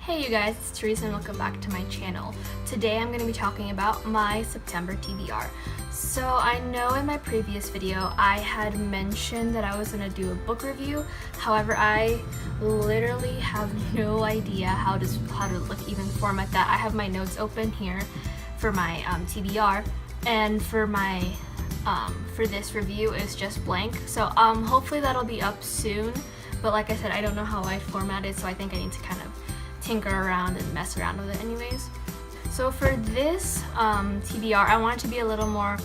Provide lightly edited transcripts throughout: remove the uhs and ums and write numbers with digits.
Hey you guys, it's Teresa and welcome back to my channel. Today I'm going to be talking about my September TBR. So I know in my previous video I had mentioned that I was going to do a book review. However, I literally have no idea how to like even format that. I have my notes open here for my TBR, and for my for this review is just blank. So hopefully that'll be up soon. But like I said, I don't know how I format it, so I think I need to kind of tinker around and mess around with it anyways. So for this TBR, I want it to be a little more,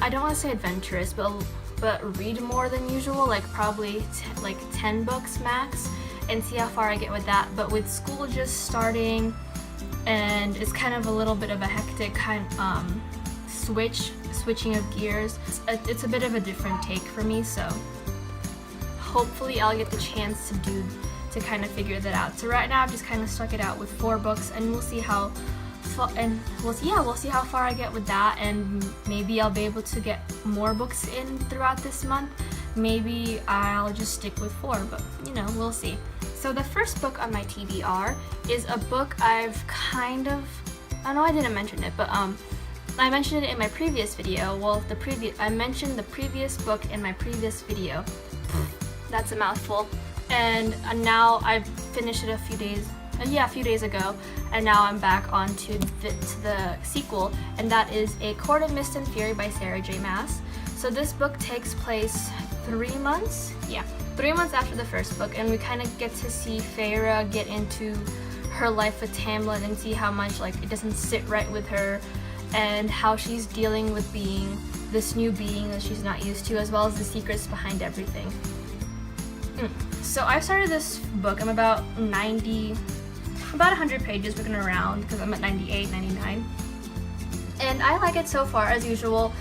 I don't want to say adventurous, but read more than usual, like probably like 10 books max, and see how far I get with that. But with school just starting, and it's kind of a little bit of a hectic kind switching of gears, it's a bit of a different take for me, so hopefully I'll get the chance to kind of figure that out. So right now I've just kind of stuck it out with 4 books, and we'll see how we'll see how far I get with that, and maybe I'll be able to get more books in throughout this month. Maybe I'll just stick with 4, but you know, we'll see. So the first book on my TBR is a book I've kind of, I know I didn't mention it, but I mentioned it in my previous video. Well, I mentioned the previous book in my previous video. That's a mouthful. And now I've finished it a few days ago, and now I'm back on to the sequel, and that is A Court of Mist and Fury by Sarah J. Maas. So this book takes place 3 months after the first book, and we kind of get to see Feyre get into her life with Tamlin and see how much like it doesn't sit right with her, and how she's dealing with being this new being that she's not used to, as well as the secrets behind everything. So I started this book, I'm about 100 pages looking around because I'm at 98, 99. And I like it so far. As usual,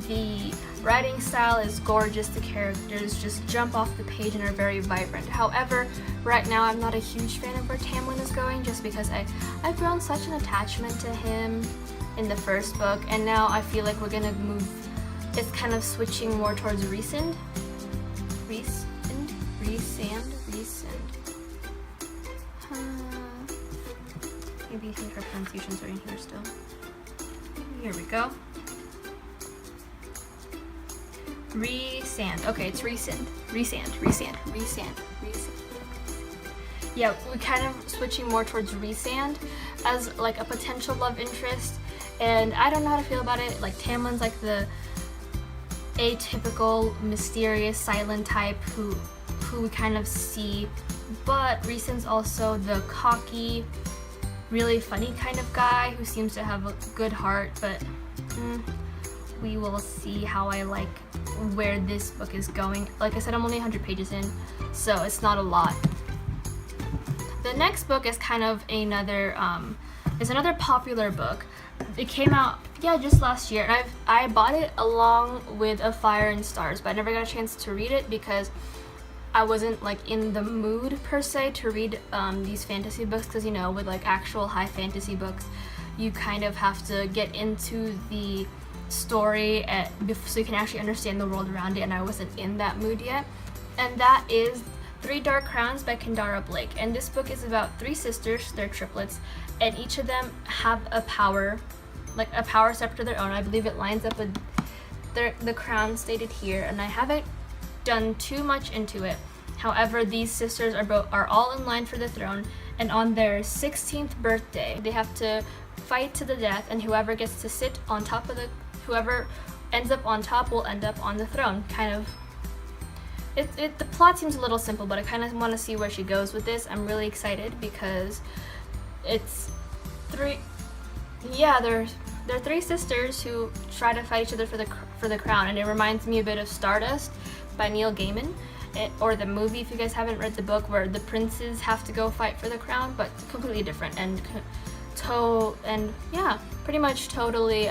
the writing style is gorgeous, the characters just jump off the page and are very vibrant. However, right now I'm not a huge fan of where Tamlin is going, just because I've grown such an attachment to him in the first book, and now I feel like we're gonna move, it's kind of switching more towards Rhysand. Maybe you think her pronunciations are in here still. Here we go. Rhysand. Okay, it's Rhysand. Yeah, we're kind of switching more towards Rhysand as like a potential love interest, and I don't know how to feel about it. Like Tamlin's like the atypical, mysterious, silent type who we kind of see, but Rhysand's also the cocky, really funny kind of guy who seems to have a good heart, but we will see how I like where this book is going. Like I said, I'm only 100 pages in, so it's not a lot. The next book is kind of another popular book. It came out just last year, and I bought it along with A Fire and Stars, but I never got a chance to read it because I wasn't like in the mood per se to read these fantasy books, because you know, with like actual high fantasy books you kind of have to get into the story so you can actually understand the world around it, and I wasn't in that mood yet. And that is 3 Dark Crowns by Kendara Blake, and this book is about 3 sisters, they're triplets, and each of them have a power, like a power separate to their own. I believe it lines up with the crown stated here, and I haven't done too much into it. However, these sisters are all in line for the throne, and on their 16th birthday they have to fight to the death, and whoever gets to sit on top of whoever ends up on top will end up on the throne. Kind of the plot seems a little simple, but I kind of want to see where she goes with this. I'm really excited because it's they're 3 sisters who try to fight each other for the crown, and it reminds me a bit of Stardust by Neil Gaiman, or the movie if you guys haven't read the book, where the princes have to go fight for the crown, but completely different, and pretty much totally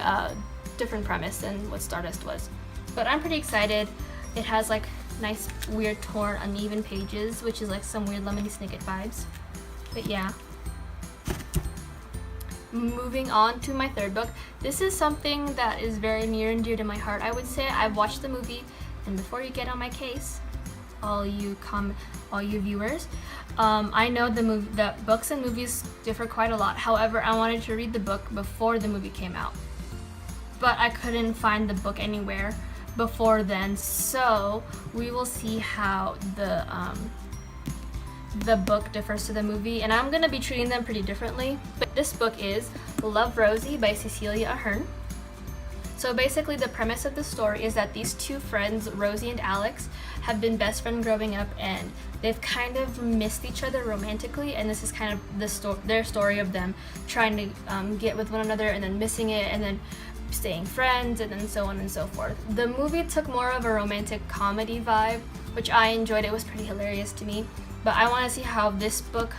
different premise than what Stardust was. But I'm pretty excited. It has like nice weird torn uneven pages, which is like some weird Lemony Snicket vibes. But yeah, moving on to my 3rd book. This is something that is very near and dear to my heart, I would say. I've watched the movie, and before you get on my case, all you viewers. I know the books and movies differ quite a lot. However, I wanted to read the book before the movie came out, but I couldn't find the book anywhere before then. So we will see how the book differs to the movie, and I'm gonna be treating them pretty differently. But this book is Love, Rosie by Cecilia Ahern. So basically the premise of the story is that these two friends, Rosie and Alex, have been best friends growing up, and they've kind of missed each other romantically, and this is kind of their story of them trying to get with one another and then missing it and then staying friends and then so on and so forth. The movie took more of a romantic comedy vibe, which I enjoyed. It was pretty hilarious to me, but I want to see how this book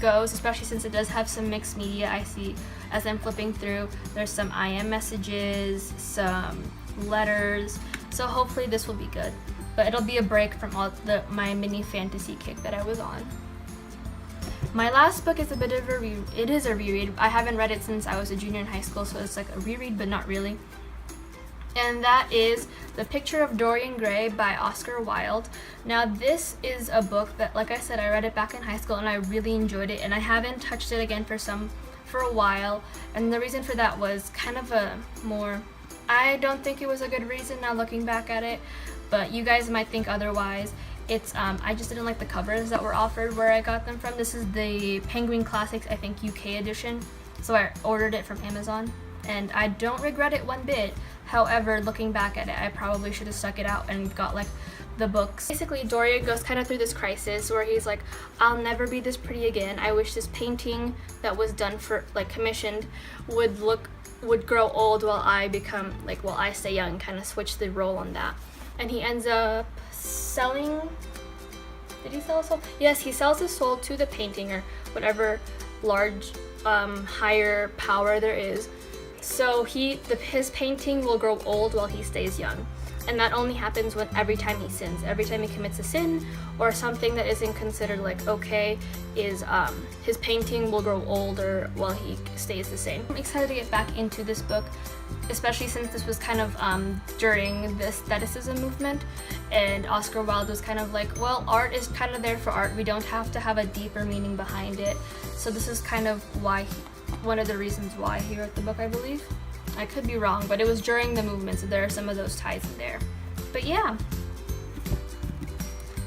goes, especially since it does have some mixed media. I see as I'm flipping through, there's some IM messages, some letters, so hopefully this will be good. But it'll be a break from all my mini fantasy kick that I was on. My last book is a bit of a reread. I haven't read it since I was a junior in high school, so it's like a reread, but not really. And that is The Picture of Dorian Gray by Oscar Wilde. Now this is a book that, like I said, I read it back in high school and I really enjoyed it, and I haven't touched it again for a while. And the reason for that was kind of I don't think it was a good reason now looking back at it, but you guys might think otherwise. It's I just didn't like the covers that were offered where I got them from. This is the Penguin Classics, I think, UK edition, so I ordered it from Amazon, and I don't regret it one bit. However, looking back at it, I probably should have stuck it out and got like the books. Basically, Dorian goes kind of through this crisis where he's like, I'll never be this pretty again. I wish this painting that was done for, like, commissioned would grow old while I stay young, kind of switch the role on that. And he ends up selling, did he sell his soul? Yes, he sells his soul to the painting or whatever large higher power there is. So his painting will grow old while he stays young. And that only happens every time he sins. Every time he commits a sin or something that isn't considered like okay, his painting will grow older while he stays the same. I'm excited to get back into this book, especially since this was kind of during the aestheticism movement, and Oscar Wilde was kind of like, well, art is kind of there for art. We don't have to have a deeper meaning behind it. So this is kind of one of the reasons why he wrote the book, I believe. I could be wrong, but it was during the movement, so there are some of those ties in there. But yeah.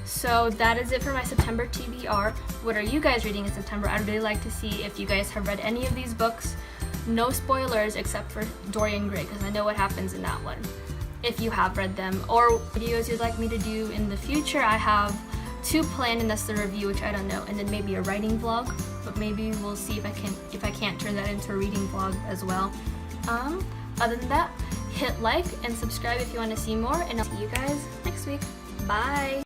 So that is it for my September TBR. What are you guys reading in September? I'd really like to see if you guys have read any of these books. No spoilers except for Dorian Gray, because I know what happens in that one. If you have read them, or videos you'd like me to do in the future, I have 2 planned, and that's the review, which I don't know, and then maybe a writing vlog. But maybe we'll see if I can't turn that into a reading vlog as well. Other than that, hit like and subscribe if you want to see more, and I'll see you guys next week. Bye!